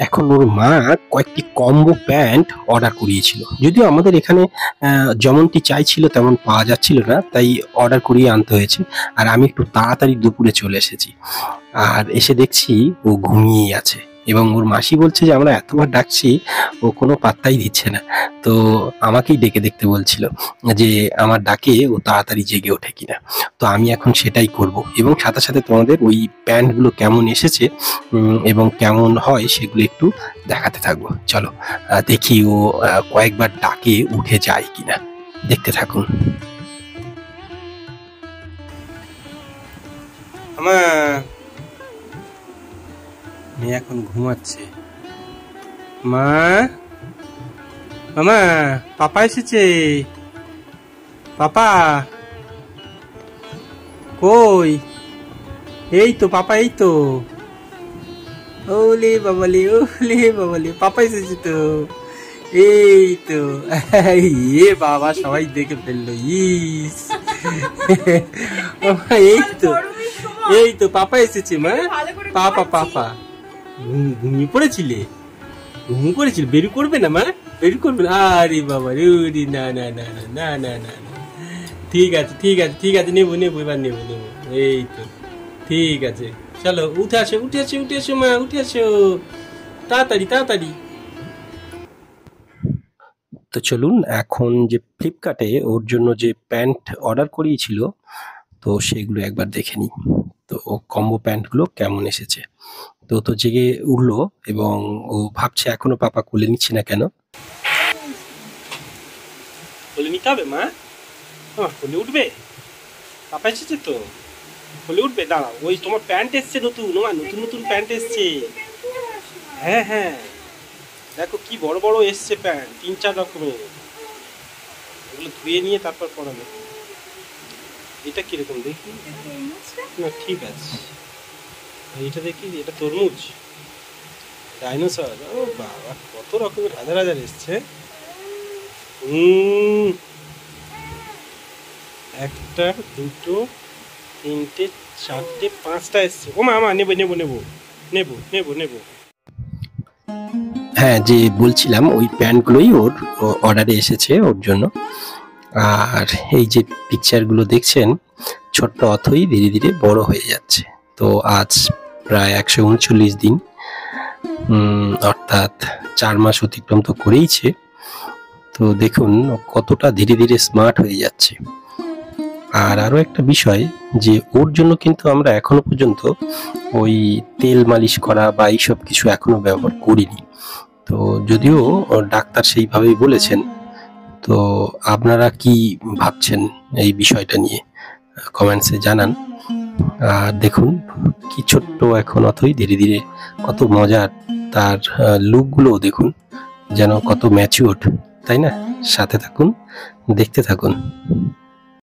এখন ওর মা কয়েকটি কম্বো প্যান্ট অর্ডার করিয়েছিল। যদিও আমাদের এখানে যেমনটি চাইছিল তেমন পাওয়া যাচ্ছিল না, তাই অর্ডার করিয়ে আনতে হয়েছে। আর আমি একটু তাড়াতাড়ি দুপুরে চলে এসেছি। আর এসে দেখছি ও ঘুমিয়েই আছে এবং ওর মাসি বলছে যে আমরা এতবার ডাকছি ও কোনো পাত্তাই দিচ্ছে না। তো আমাকেই ডেকে দেখতে বলছিল যে আমার ডাকে ও তাড়াতাড়ি জেগে ওঠে কিনা। তো আমি এখন সেটাই করব এবং সাথে সাথে তোমাদের ওই প্যান্টগুলো কেমন এসেছে এবং কেমন হয় সেগুলো একটু দেখাতে থাকবো। চলো দেখি ও কয়েকবার ডাকে উঠে যায় কিনা, দেখতে থাকুন। মেয়ে এখন ঘুমাচ্ছে। মা, মামা, পাপা এসেছে। পাপা কই? এই তো পাপা, এই তো। ওলে বাবালি, ওলে বাবালি, পাপা এসেছে তো। এই তো এ বাবা, সবাই দেখে ফেললো। ইস এই তো, এই তো পাপা এসেছে। মা, পাপা পাপা ঘুমিয়ে পড়েছিলে? ঘুম করেছিল? বেরু করবে না মা? বেরু করবে না? আরে বাবা রে, না না না না না না না, ঠিক আছে ঠিক আছে ঠিক আছে, নেবো নেবো, এবার নেবো নেবো। এই তো ঠিক আছে, চলো উঠে আসো উঠে আসো উঠে আসো মা, উঠে আসো তাড়াতাড়ি তাড়াতাড়ি। তো চলুন এখন যে ফ্লিপকার্টে ওর জন্য যে প্যান্ট অর্ডার করিয়েছিল তো সেগুলো একবার দেখে নিই। তো কম্বো প্যান্টগুলো কেমন এসেছে। তো জেগে উঠলো এবং ও ভাবছে এখনো পাপা কোলে নিচ্ছে না কেন। কোলে নিতে হবে মা? কোলে উঠবে? পাপা এসেছে তো, কোলে উঠবে। দাঁড়াও, ওই তোমার প্যান্ট এসছে নতুন, নতুন নতুন প্যান্ট এসছে। হ্যাঁ হ্যাঁ, দেখো কি বড় বড় এসছে প্যান্ট, 3-4 রকমের। ওগুলো ধুয়ে নিয়ে তারপর পরাবে। এটা কিরকম দেখি? না ঠিক আছে, এটা দেখি, এটা তরমুজ, ডাইনোসর। ও বাবা, কত রকমের হাজার হাজার এসছে। একটা, দুটো, তিনটে, চারটে, 5টা এসছে। ও মা, নেবো নেবো নেবো নেবো নেবো নেবো। হ্যাঁ, যে বলছিলাম ওই প্যান্টগুলোই ওর অর্ডারে এসেছে ওর জন্য। আর এই যে পিকচারগুলো দেখছেন, ছোট্ট অথই ধীরে ধীরে বড় হয়ে যাচ্ছে। তো আজ প্রায় 139 দিন, অর্থাৎ 4 মাস অতিক্রম তো করেইছে। তো দেখুন কতটা ধীরে ধীরে স্মার্ট হয়ে যাচ্ছে। আর আরো একটা বিষয়, যে ওর জন্য কিন্তু আমরা এখনো পর্যন্ত ওই তেল মালিশ করা বা এইসব কিছু এখনো ব্যবহার করিনি। তো যদিও ডাক্তার সেইভাবেই বলেছেন। তো আপনারা কি ভাবছেন এই বিষয়টা নিয়ে কমেন্টসে জানান। আর দেখুন কি ছোট্ট এখন অথই ধীরে ধীরে কত মজার, তার লুকগুলো দেখুন যেন কত ম্যাচিউরড, তাই না? সাথে থাকুন, দেখতে থাকুন।